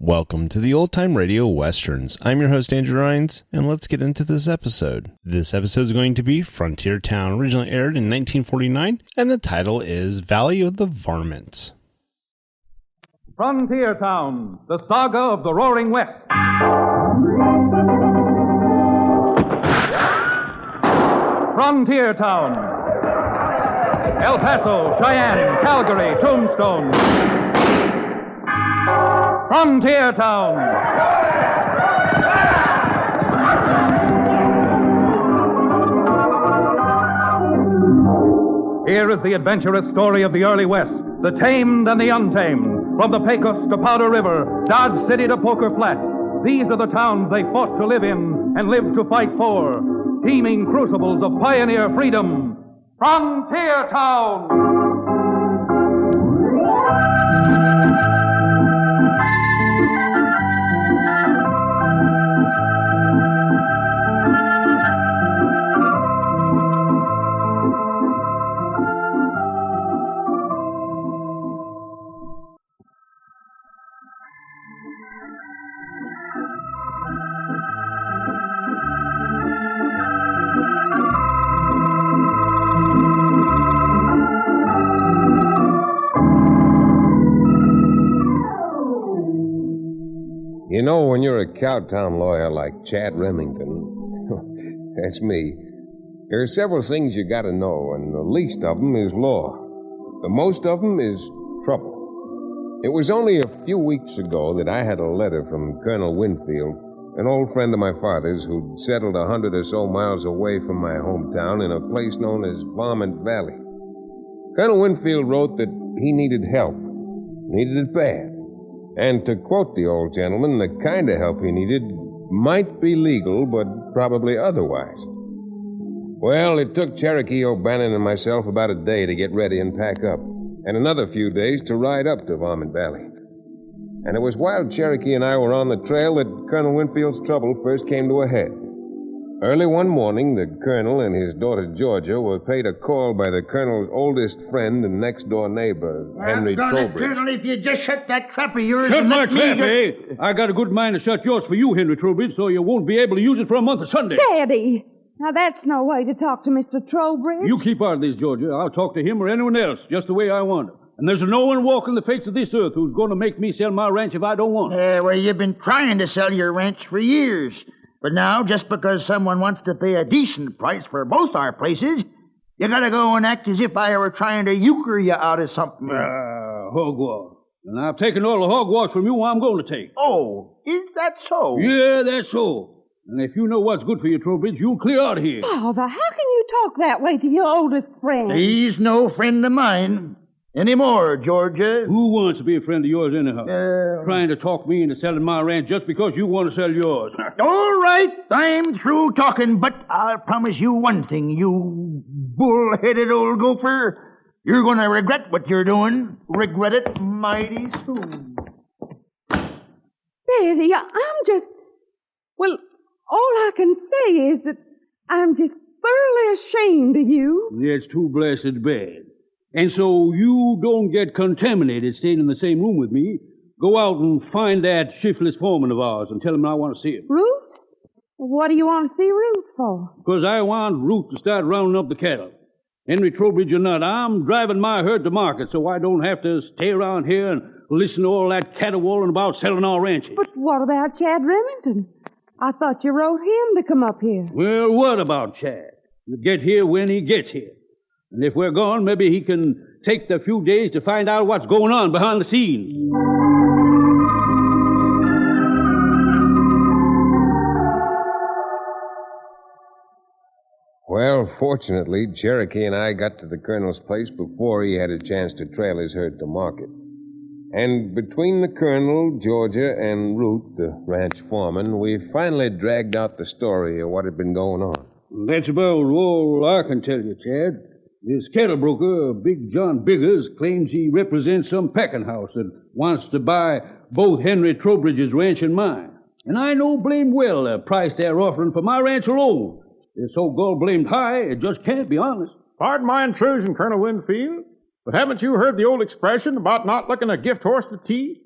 Welcome to the Old Time Radio Westerns. I'm your host, Andrew Rhines, and let's get into this episode. This episode is going to be Frontier Town, originally aired in 1949, and the title is Valley of the Varmints. Frontier Town, the saga of the Roaring West. Frontier Town. El Paso, Cheyenne, Calgary, Tombstone. Frontier Town. Here is the adventurous story of the early West, the tamed and the untamed, from the Pecos to Powder River, Dodge City to Poker Flat. These are the towns they fought to live in and lived to fight for, teeming crucibles of pioneer freedom. Frontier Town! You know, when you're a Cowtown lawyer like Chad Remington, that's me, there are several things you gotta know, and the least of them is law. The most of them is trouble. It was only a few weeks ago that I had a letter from Colonel Winfield, an old friend of my father's who'd settled 100 or so miles away from my hometown in a place known as Varmint Valley. Colonel Winfield wrote that he needed help, needed it bad. And to quote the old gentleman, the kind of help he needed might be legal, but probably otherwise. Well, it took Cherokee O'Bannon and myself about a day to get ready and pack up, and another few days to ride up to Varmint Valley. And it was while Cherokee and I were on the trail that Colonel Winfield's trouble first came to a head. Early one morning, the colonel and his daughter Georgia were paid a call by the colonel's oldest friend and next-door neighbor, Henry Trowbridge. Colonel, if you just shut that trap of yours... Shut my trap, eh? I got a good mind to shut yours for you, Henry Trowbridge, so you won't be able to use it for a month of Sunday. Daddy! Now, that's no way to talk to Mr. Trowbridge. You keep out of this, Georgia. I'll talk to him or anyone else, just the way I want it. And there's no one walking the face of this earth who's going to make me sell my ranch if I don't want it. Well, you've been trying to sell your ranch for years. But now, just because someone wants to pay a decent price for both our places, you gotta go and act as if I were trying to euchre you out of something. Hogwash. And I've taken all the hogwash from you I'm going to take. Oh, is that so? Yeah, that's so. And if you know what's good for you, Trowbridge, you'll clear out of here. Father, how can you talk that way to your oldest friend? He's no friend of mine anymore, Georgia. Who wants to be a friend of yours anyhow? Trying to talk me into selling my ranch just because you want to sell yours. All right, I'm through talking, but I'll promise you one thing, you bull-headed old gopher. You're going to regret what you're doing. Regret it mighty soon. Daddy, I'm just... Well, all I can say is that I'm just thoroughly ashamed of you. It's too blessed bad. And so you don't get contaminated staying in the same room with me. Go out and find that shiftless foreman of ours and tell him I want to see him. Ruth? What do you want to see Ruth for? Because I want Ruth to start rounding up the cattle. Henry Trowbridge or not, I'm driving my herd to market so I don't have to stay around here and listen to all that caterwauling about selling our ranches. But what about Chad Remington? I thought you wrote him to come up here. Well, what about Chad? He'll get here when he gets here. And if we're gone, maybe he can take the few days to find out what's going on behind the scenes. Well, fortunately, Cherokee and I got to the colonel's place before he had a chance to trail his herd to market. And between the colonel, Georgia, and Root, the ranch foreman, we finally dragged out the story of what had been going on. That's about all I can tell you, Chad. This cattle broker, Big John Biggers, claims he represents some packing house that wants to buy both Henry Trowbridge's ranch and mine. And I know blame well the price they're offering for my ranch alone. It's so gall-blamed high, it just can't be honest. Pardon my intrusion, Colonel Winfield, but haven't you heard the old expression about not looking a gift horse to teeth?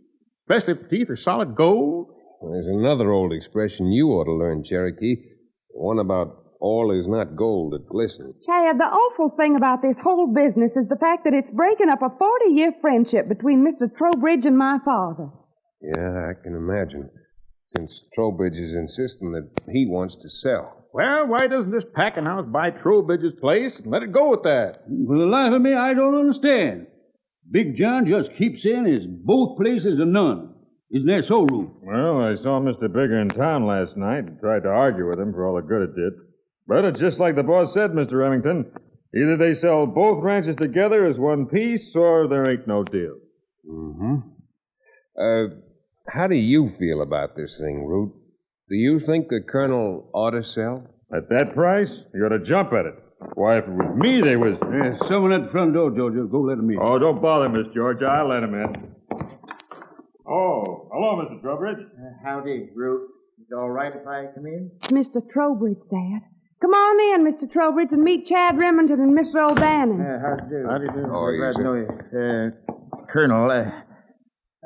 especially if the teeth are solid gold. There's another old expression you ought to learn, Cherokee. One about all is not gold that glistens. Chad, the awful thing about this whole business is the fact that it's breaking up a 40-year friendship between Mr. Trowbridge and my father. Yeah, I can imagine. Since Trowbridge is insisting that he wants to sell. Well, why doesn't this packing house buy Trowbridge's place and let it go with that? For the life of me, I don't understand. Big John just keeps saying it's both places or none. Isn't that so, Ruth? Well, I saw Mr. Bigger in town last night and tried to argue with him for all the good it did. But it's just like the boss said, Mr. Remington. Either they sell both ranches together as one piece, or there ain't no deal. How do you feel about this thing, Root? Do you think the Colonel ought to sell? At that price, you ought to jump at it. Why, if it was me, they was... Someone at the front door, Georgia. Go let him in. Oh, don't bother, Miss Georgia. I'll let him in. Oh, hello, Mr. Trowbridge. Howdy, Root. Is it all right if I come in? It's Mr. Trowbridge, Dad. Come on in, Mr. Trowbridge, and meet Chad Remington and Mr. O'Bannon. How do you do? How do you do? Oh, Glad yes, to know you. Colonel,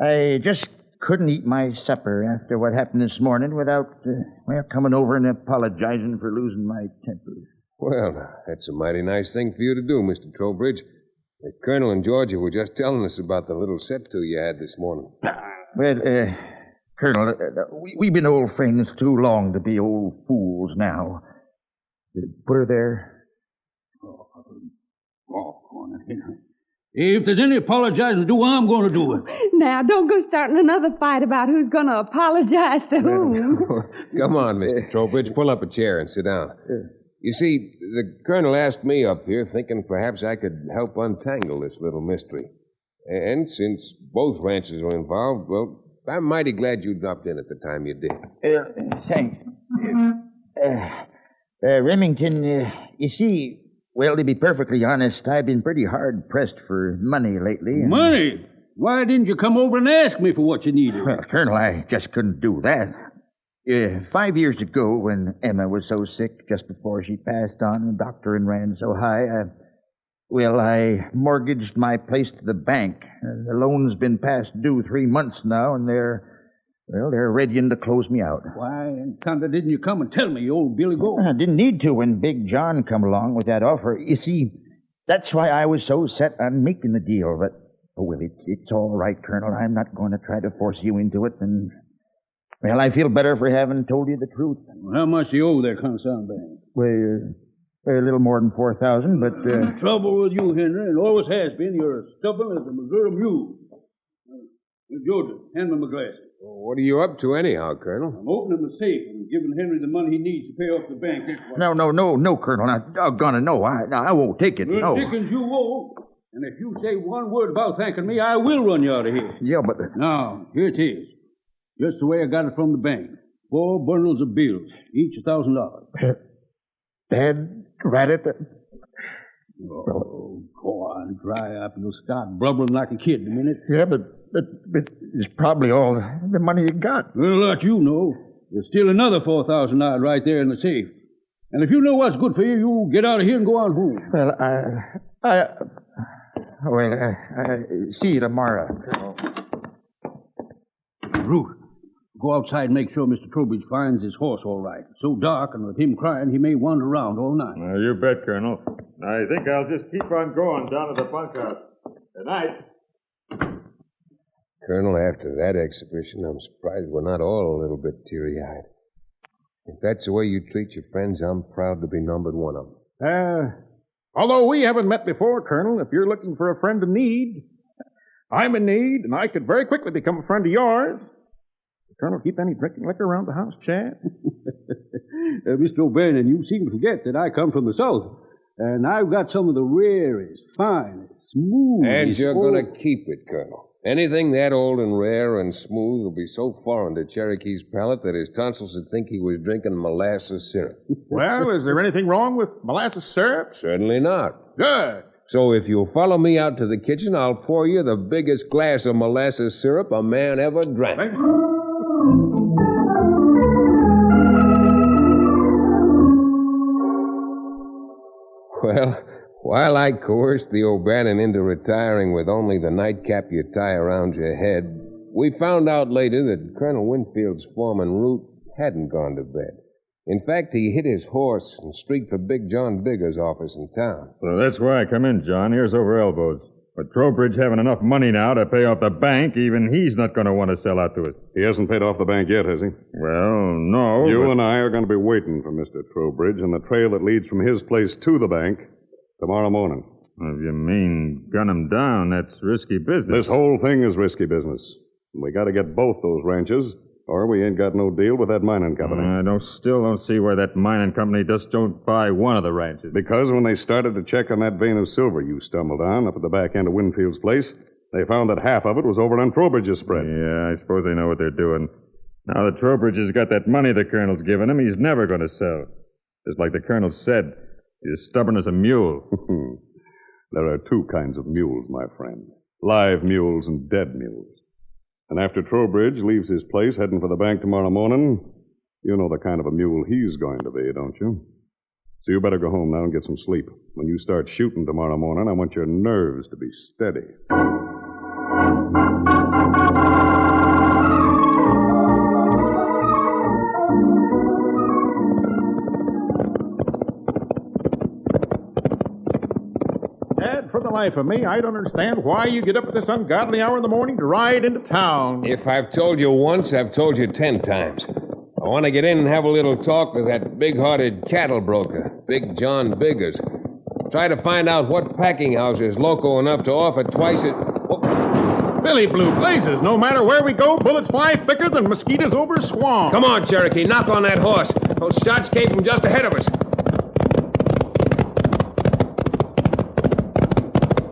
I just couldn't eat my supper after what happened this morning without, coming over and apologizing for losing my temper. Well, that's a mighty nice thing for you to do, Mr. Trowbridge. The Colonel and Georgia were just telling us about the little set-to you had this morning. Well, Colonel, we've been old friends too long to be old fools now. Put her there. If there's any apologizing to do, I'm going to do it. Now, don't go starting another fight about who's going to apologize to whom. Come on, Mr. Trowbridge. Pull up a chair and sit down. You see, the Colonel asked me up here, thinking perhaps I could help untangle this little mystery. And since both ranches are involved, well, I'm mighty glad you dropped in at the time you did. Thanks. Remington, you see, well, to be perfectly honest, I've been pretty hard-pressed for money lately. Money? Why didn't you come over and ask me for what you needed? Well, Colonel, I just couldn't do that. 5 years ago, when Emma was so sick, just before she passed on, the doctor and ran so high, I mortgaged my place to the bank. The loan's been past due 3 months now, and they're readying to close me out. Why in thunder didn't you come and tell me, you old Billy Goat? I didn't need to when Big John come along with that offer. You see, that's why I was so set on making the deal. But, it's all right, Colonel. I'm not going to try to force you into it. And, well, I feel better for having told you the truth. How much do you owe that Consound Bank? Well, a little more than 4,000, but... The trouble with you, Henry, and always has been, you're as stubborn as a Missouri mule. Georgia, hand me my glasses. Well, what are you up to anyhow, Colonel? I'm opening the safe and giving Henry the money he needs to pay off the bank. No, Colonel. I'm gonna know. I won't take it. Well, No. Dickens, you won't. And if you say one word about thanking me, I will run you out of here. Yeah, but... Now, here it is. Just the way I got it from the bank. 4 bundles of bills, each $1,000. Dad, rat it. Oh, go on, dry up. You'll start blubbering like a kid in a minute. Yeah, but it's probably all the money you got. Well, let you know. There's still another $4,000 right there in the safe. And if you know what's good for you, you get out of here and go on home. Well, I see you tomorrow. Ruth, go outside and make sure Mr. Trowbridge finds his horse all right. It's so dark, and with him crying, he may wander around all night. You bet, Colonel. I think I'll just keep on going down to the bunkhouse. Good night. Colonel, after that exhibition, I'm surprised we're not all a little bit teary-eyed. If that's the way you treat your friends, I'm proud to be numbered one of them. Although we haven't met before, Colonel, if you're looking for a friend in need, I'm in need, and I could very quickly become a friend of yours. Colonel, keep any drinking liquor around the house, Chad? Mr. O'Bannon, you seem to forget that I come from the South, and I've got some of the rarest, finest, smoothest... And you're going to keep it, Colonel. Anything that old and rare and smooth will be so foreign to Cherokee's palate that his tonsils would think he was drinking molasses syrup. Well, is there anything wrong with molasses syrup? Certainly not. Good. So if you'll follow me out to the kitchen, I'll pour you the biggest glass of molasses syrup a man ever drank. Thank you. Well, while I coerced the O'Bannon into retiring with only the nightcap you tie around your head, We found out later that Colonel Winfield's foreman, Root, hadn't gone to bed. In fact, he hit his horse and streaked for Big John Bigger's office in town. So that's where I come in, John. Ears over elbows. With Trowbridge having enough money now to pay off the bank, even he's not going to want to sell out to us. He hasn't paid off the bank yet, has he? Well, no. You and I are going to be waiting for Mr. Trowbridge on the trail that leads from his place to the bank tomorrow morning. If you mean gun him down, that's risky business. This whole thing is risky business. We got to get both those ranches, or we ain't got no deal with that mining company. I still don't see why that mining company just don't buy one of the ranches. Because when they started to check on that vein of silver you stumbled on up at the back end of Winfield's place, they found that half of it was over on Trowbridge's spread. Yeah, I suppose they know what they're doing. Now that Trowbridge has got that money the Colonel's given him, he's never going to sell. Just like the Colonel said, he's stubborn as a mule. There are two kinds of mules, my friend. Live mules and dead mules. And after Trowbridge leaves his place heading for the bank tomorrow morning, you know the kind of a mule he's going to be, don't you? So you better go home now and get some sleep. When you start shooting tomorrow morning, I want your nerves to be steady. For the life of me, I don't understand why you get up at this ungodly hour in the morning to ride into town. If I've told you once, I've told you 10 times. I want to get in and have a little talk with that big-hearted cattle broker, Big John Biggers. Try to find out what packing house is local enough to offer twice it. Oh. Billy Blue Blazes, no matter where we go, bullets fly thicker than mosquitoes over a swamp. Come on, Cherokee, knock on that horse. Those shots came from just ahead of us.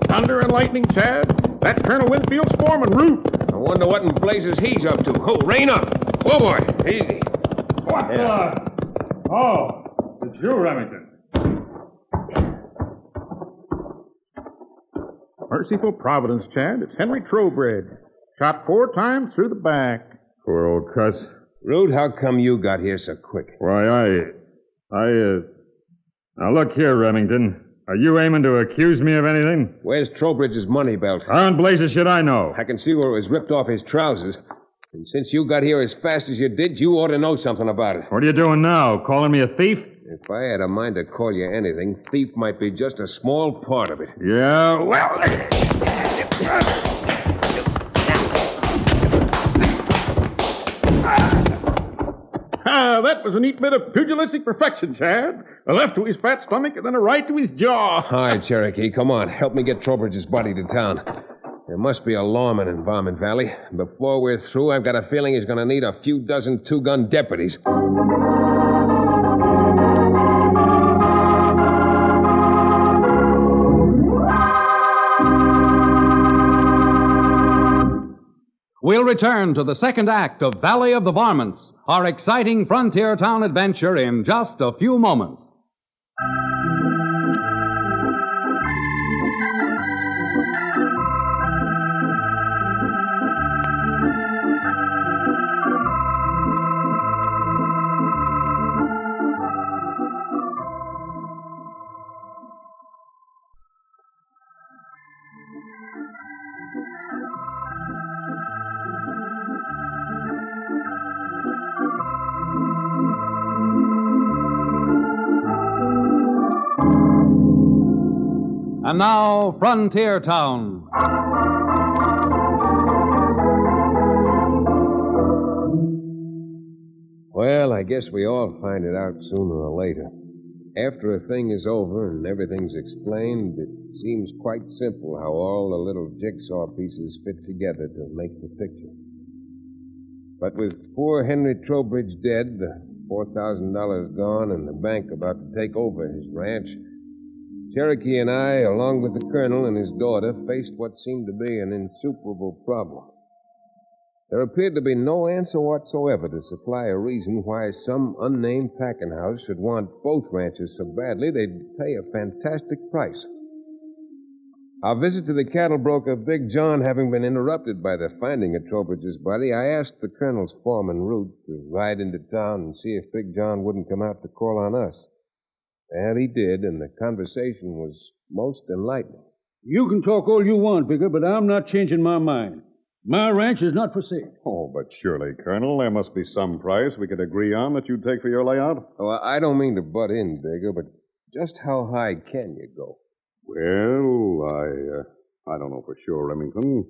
Thunder and lightning, Chad. That's Colonel Winfield's foreman, Root. I wonder what in blazes he's up to. Oh, rein up. Oh, boy. Easy. What the? Oh, it's you, Remington. Merciful Providence, Chad. It's Henry Trowbridge. Shot 4 times through the back. Poor old cuss. Root, how come you got here so quick? Why, Now, look here, Remington. Are you aiming to accuse me of anything? Where's Trowbridge's money belt? How in blazes should I know? I can see where it was ripped off his trousers. And since you got here as fast as you did, you ought to know something about it. What are you doing now? Calling me a thief? If I had a mind to call you anything, thief might be just a small part of it. Yeah, well... That was a neat bit of pugilistic perfection, Chad. A left to his fat stomach and then a right to his jaw. All right, Cherokee, come on. Help me get Trowbridge's body to town. There must be a lawman in Varmint Valley. Before we're through, I've got a feeling he's going to need a few dozen two-gun deputies. We'll return to the second act of Valley of the Varmints, our exciting frontier town adventure, in just a few moments. And now, Frontier Town. Well, I guess we all find it out sooner or later. After a thing is over and everything's explained, it seems quite simple how all the little jigsaw pieces fit together to make the picture. But with poor Henry Trowbridge dead, the $4,000 gone, and the bank about to take over his ranch, Cherokee and I, along with the colonel and his daughter, faced what seemed to be an insuperable problem. There appeared to be no answer whatsoever to supply a reason why some unnamed packing house should want both ranches so badly they'd pay a fantastic price. Our visit to the cattle broker, Big John, having been interrupted by the finding of Trowbridge's body, I asked the colonel's foreman, Root, to ride into town and see if Big John wouldn't come out to call on us. And he did, and the conversation was most enlightening. You can talk all you want, Bigger, but I'm not changing my mind. My ranch is not for sale. Oh, but surely, Colonel, there must be some price we could agree on that you'd take for your layout. Oh, I don't mean to butt in, Digger, but just how high can you go? Well, I don't know for sure, Remington.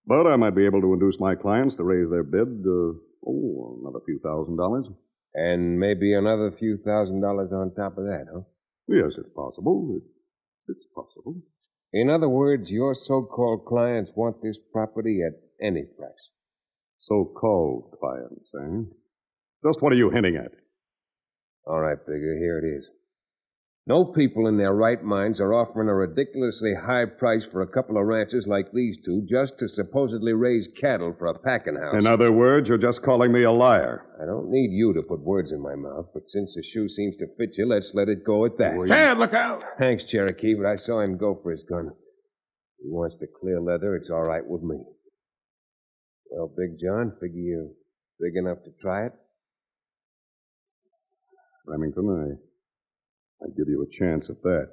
But I might be able to induce my clients to raise their bid, another few $1,000s. And maybe another few $1,000s on top of that, huh? Yes, it's possible. It's possible. In other words, your so-called clients want this property at any price. So-called clients, eh? Just what are you hinting at? All right, Bigger, here it is. No people in their right minds are offering a ridiculously high price for a couple of ranches like these two just to supposedly raise cattle for a packing house. In other words, you're just calling me a liar. I don't need you to put words in my mouth, but since the shoe seems to fit you, let's let it go at that. Chad, look out! Thanks, Cherokee, but I saw him go for his gun. He wants to clear leather, it's all right with me. Well, Big John, figure you're big enough to try it? Remington, I'd give you a chance at that.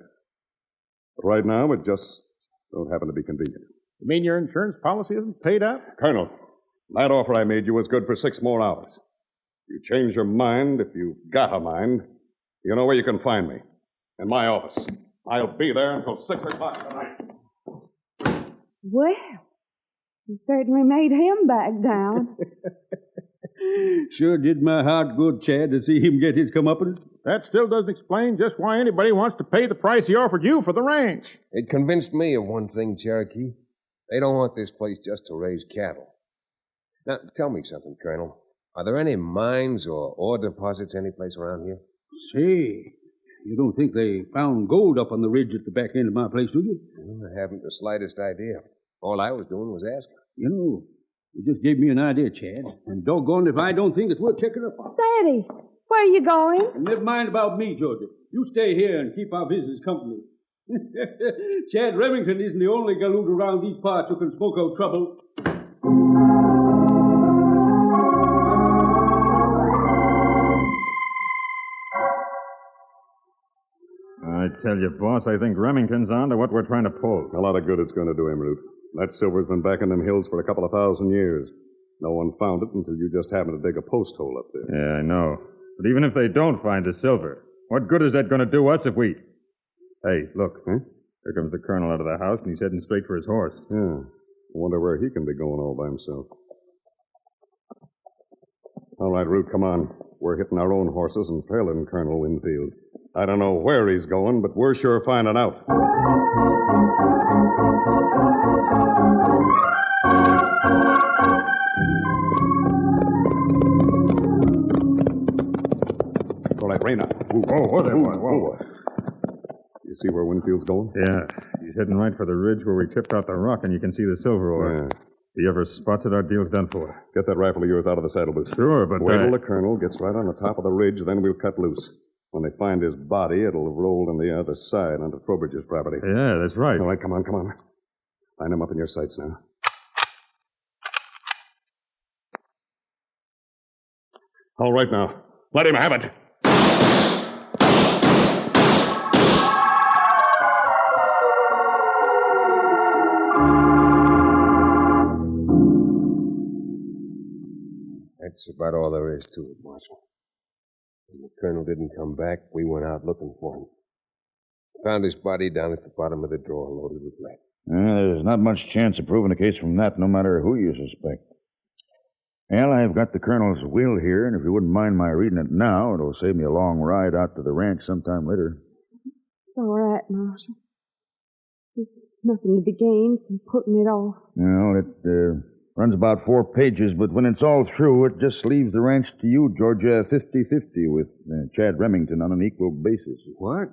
But right now, it just don't happen to be convenient. You mean your insurance policy isn't paid out? Colonel, that offer I made you was good for 6 more hours. You change your mind, if you've got a mind, you know where you can find me. In my office. I'll be there until 6 o'clock tonight. Well, you certainly made him back down. Sure did my heart good, Chad, to see him get his comeuppance. That still doesn't explain just why anybody wants to pay the price he offered you for the ranch. It convinced me of one thing, Cherokee. They don't want this place just to raise cattle. Now, tell me something, Colonel. Are there any mines or ore deposits anyplace around here? Say, you don't think they found gold up on the ridge at the back end of my place, do you? Well, I haven't the slightest idea. All I was doing was asking. You know, you just gave me an idea, Chad. And doggone if I don't think it's worth checking up on. Daddy, where are you going? And never mind about me, Georgia. You stay here and keep our business company. Chad Remington isn't the only galoot around these parts who can smoke out trouble. I tell you, boss, I think Remington's on to what we're trying to pull. A lot of good it's going to do him, Root. That silver's been back in them hills for a couple of 1,000 years. No one found it until you just happened to dig a post hole up there. Yeah, I know. But even if they don't find the silver, what good is that going to do us if we... Hey, look. Huh? Here comes the colonel out of the house, and he's heading straight for his horse. Yeah. I wonder where he can be going all by himself. All right, Root, come on. We're hitting our own horses and trailing Colonel Winfield. I don't know where he's going, but we're sure finding out. All right, Raina. Whoa, there, whoa. You see where Winfield's going? Yeah, he's heading right for the ridge where we tipped out the rock, and you can see the silver ore. Yeah. If he ever spots it, our deal's done for. Get that rifle of yours out of the saddle booth. Sure, but... Wait till the colonel gets right on the top of the ridge, then we'll cut loose. When they find his body, it'll have rolled on the other side onto Trowbridge's property. Yeah, that's right. All right, come on. Line him up in your sights now. All right now. Let him have it. That's about all there is to it, Marshal. When the colonel didn't come back, we went out looking for him. Found his body down at the bottom of the drawer loaded with lead. There's not much chance of proving a case from that, no matter who you suspect. Well, I've got the colonel's will here, and if you wouldn't mind my reading it now, it'll save me a long ride out to the ranch sometime later. It's all right, Marshal. There's nothing to be gained from putting it off. Well, it runs about 4 pages, but when it's all through, it just leaves the ranch to you, Georgia, 50-50 with Chad Remington on an equal basis. What?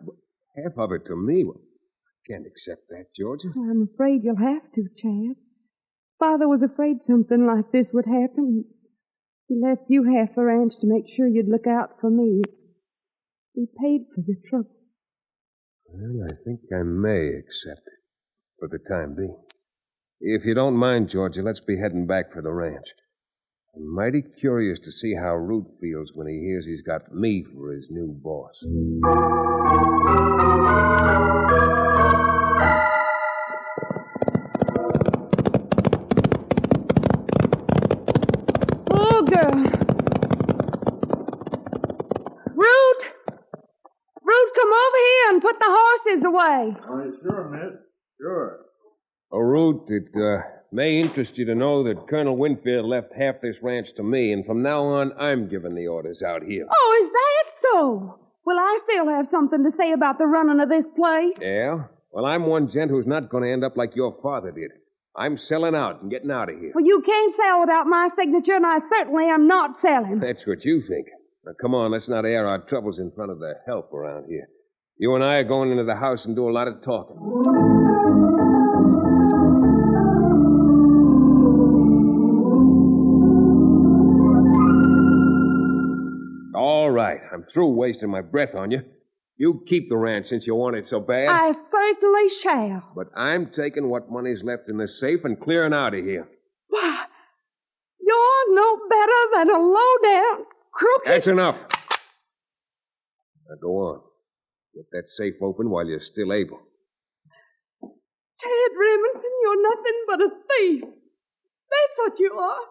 Half of it to me? Well, can't accept that, Georgia. I'm afraid you'll have to, Chad. Father was afraid something like this would happen. He left you half the ranch to make sure you'd look out for me. He paid for the trouble. Well, I think I may accept it, for the time being. If you don't mind, Georgia, let's be heading back for the ranch. I'm mighty curious to see how Root feels when he hears he's got me for his new boss. come over here and put the horses away. Oh, sure, miss. Sure. Oh, Root, it may interest you to know that Colonel Winfield left half this ranch to me, and from now on, I'm giving the orders out here. Oh, is that so? Well, I still have something to say about the running of this place. Yeah? Well, I'm one gent who's not going to end up like your father did. I'm selling out and getting out of here. Well, you can't sell without my signature, and I certainly am not selling. That's what you think. Now, come on, let's not air our troubles in front of the help around here. You and I are going into the house and do a lot of talking. All right, I'm through wasting my breath on you. You keep the ranch since you want it so bad. I certainly shall. But I'm taking what money's left in the safe and clearing out of here. Why, you're no better than a low-down, crooked... That's enough. Now go on. Get that safe open while you're still able. Chad Remington, you're nothing but a thief. That's what you are.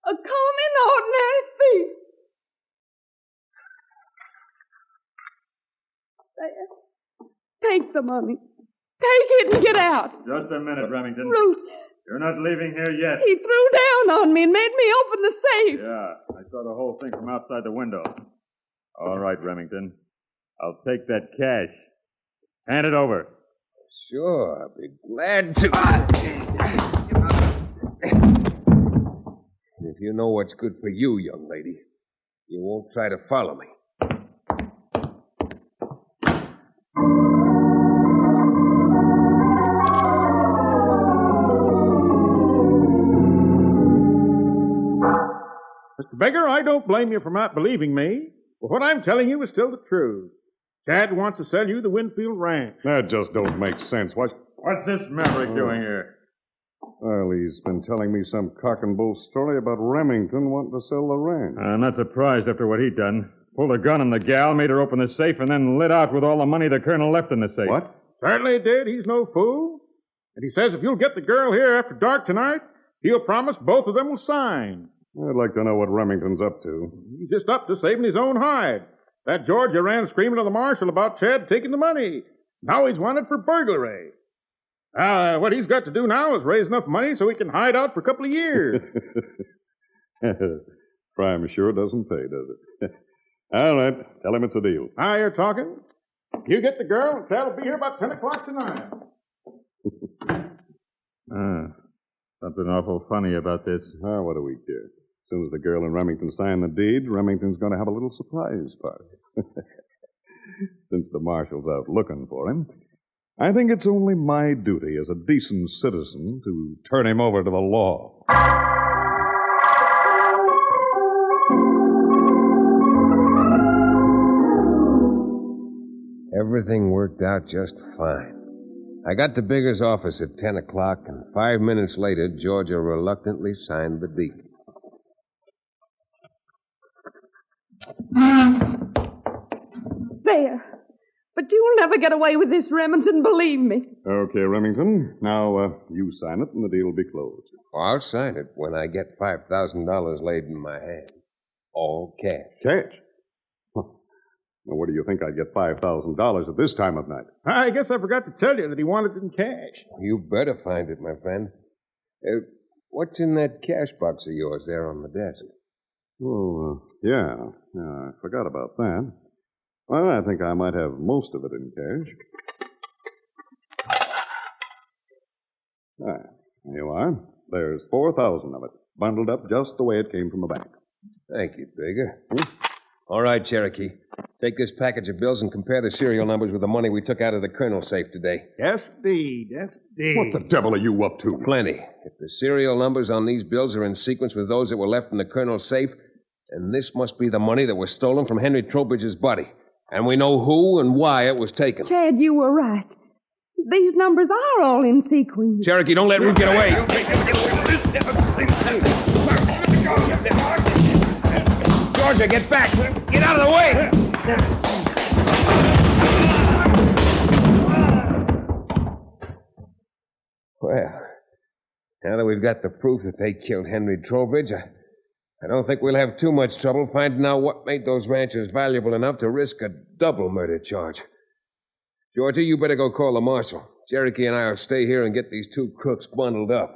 A common, ordinary thief. There. Take the money. Take it and get out. Just a minute, Remington. Root. You're not leaving here yet. He threw down on me and made me open the safe. Yeah, I saw the whole thing from outside the window. All right, Remington. I'll take that cash. Hand it over. Sure, I'll be glad to. If you know what's good for you, young lady, you won't try to follow me. Mr. Beggar, I don't blame you for not believing me, but what I'm telling you is still the truth. Chad wants to sell you the Winfield Ranch. That just don't make sense. What's this maverick doing here? Well, he's been telling me some cock and bull story about Remington wanting to sell the ranch. I'm not surprised after what he'd done. Pulled a gun on the gal, made her open the safe, and then lit out with all the money the colonel left in the safe. What? Certainly did. He's no fool. And he says if you'll get the girl here after dark tonight, he'll promise both of them will sign. I'd like to know what Remington's up to. He's just up to saving his own hide. That Georgia ran screaming to the marshal about Chad taking the money. Now he's wanted for burglary. What he's got to do now is raise enough money so he can hide out for a couple of years. Crime sure doesn't pay, does it? All right, tell him it's a deal. Now you're talking. You get the girl, and Chad will be here about 10 o'clock tonight. Something awful funny about this. What do we care? As soon as the girl and Remington sign the deed, Remington's going to have a little surprise party. Since the marshal's out looking for him, I think it's only my duty as a decent citizen to turn him over to the law. Everything worked out just fine. I got to Bigger's office at 10 o'clock, and 5 minutes later, Georgia reluctantly signed the deed. There. But you'll never get away with this, Remington, believe me. Okay, Remington. Now, you sign it and the deal will be closed. I'll sign it when I get $5,000 laid in my hand. All cash. Cash? Now, where do you think I'd get $5,000 at this time of night? I guess I forgot to tell you that he wanted it in cash. You better find it, my friend. What's in that cash box of yours there on the desk? Oh, yeah. I forgot about that. Well, I think I might have most of it in cash. There you are. There's 4,000 of it, bundled up just the way it came from the bank. Thank you, Bigger. All right, Cherokee. Take this package of bills and compare the serial numbers with the money we took out of the colonel's safe today. Yes, indeed. Yes, indeed. What the devil are you up to? Plenty. If the serial numbers on these bills are in sequence with those that were left in the colonel's safe, then this must be the money that was stolen from Henry Trowbridge's body. And we know who and why it was taken. Chad, you were right. These numbers are all in sequence. Cherokee, don't let Root get away. Georgia, get back. Get out of the way. Well, now that we've got the proof that they killed Henry Trowbridge, I don't think we'll have too much trouble finding out what made those ranchers valuable enough to risk a double murder charge. Georgie, you better go call the marshal. Cherokee and I will stay here and get these two crooks bundled up.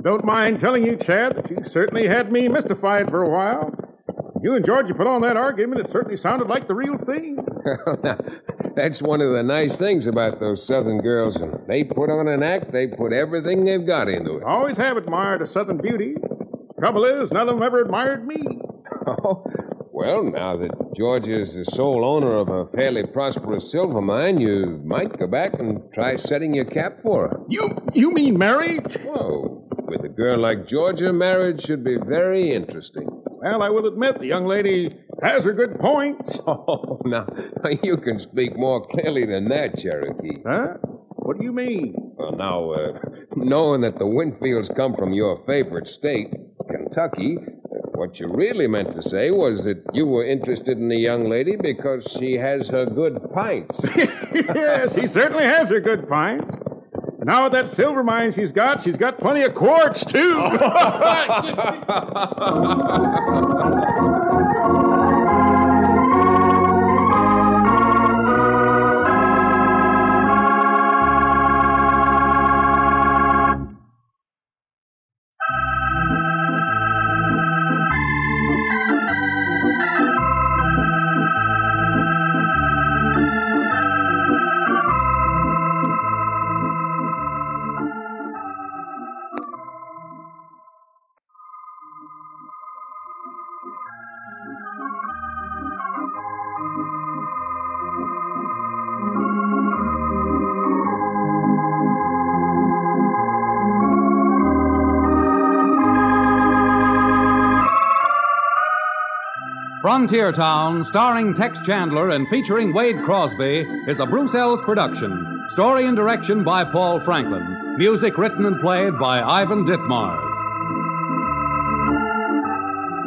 Don't mind telling you, Chad, that you certainly had me mystified for a while. You and Georgie put on that argument. It certainly sounded like the real thing. Now, that's one of the nice things about those Southern girls. When they put on an act, they put everything they've got into it. Always have admired a Southern beauty. Trouble is, none of them ever admired me. Oh, well, now that George is the sole owner of a fairly prosperous silver mine, you might go back and try setting your cap for her. You mean marriage? Whoa. With a girl like Georgia, marriage should be very interesting. Well, I will admit the young lady has her good points. Oh, now, you can speak more clearly than that, Cherokee. Huh? What do you mean? Well, now, knowing that the Winfields come from your favorite state, Kentucky, what you really meant to say was that you were interested in the young lady because she has her good pints. Yeah, she certainly has her good pints. And now with that silver mine she's got plenty of quartz, too. Frontier Town, starring Tex Chandler and featuring Wade Crosby, is a Bruce Ells production. Story and direction by Paul Franklin. Music written and played by Ivan Ditmars.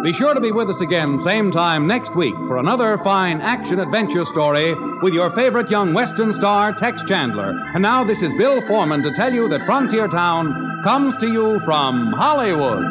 Be sure to be with us again same time next week for another fine action-adventure story with your favorite young Western star, Tex Chandler. And now this is Bill Foreman to tell you that Frontier Town comes to you from Hollywood.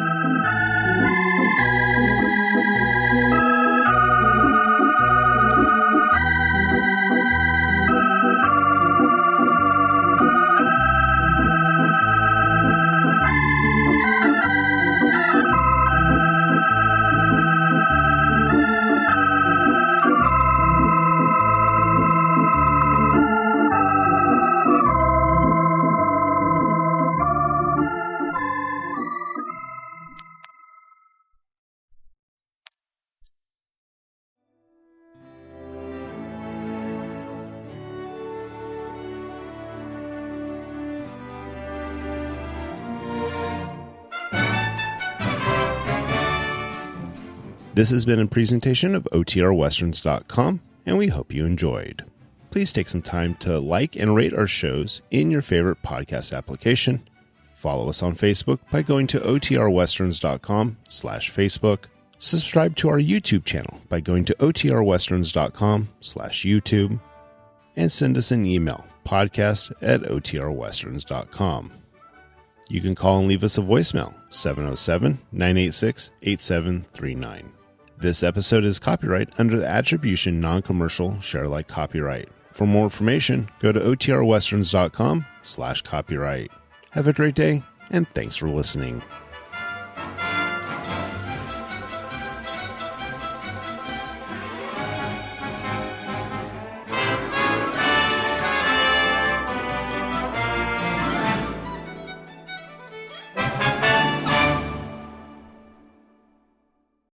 This has been a presentation of OTRWesterns.com, and we hope you enjoyed. Please take some time to like and rate our shows in your favorite podcast application. Follow us on Facebook by going to OTRWesterns.com/Facebook. Subscribe to our YouTube channel by going to OTRWesterns.com/YouTube. And send us an email, podcast@OTRWesterns.com. You can call and leave us a voicemail, 707-986-8739. This episode is copyright under the Attribution Non-Commercial Share-alike copyright. For more information, go to OTRWesterns.com/copyright. Have a great day, and thanks for listening.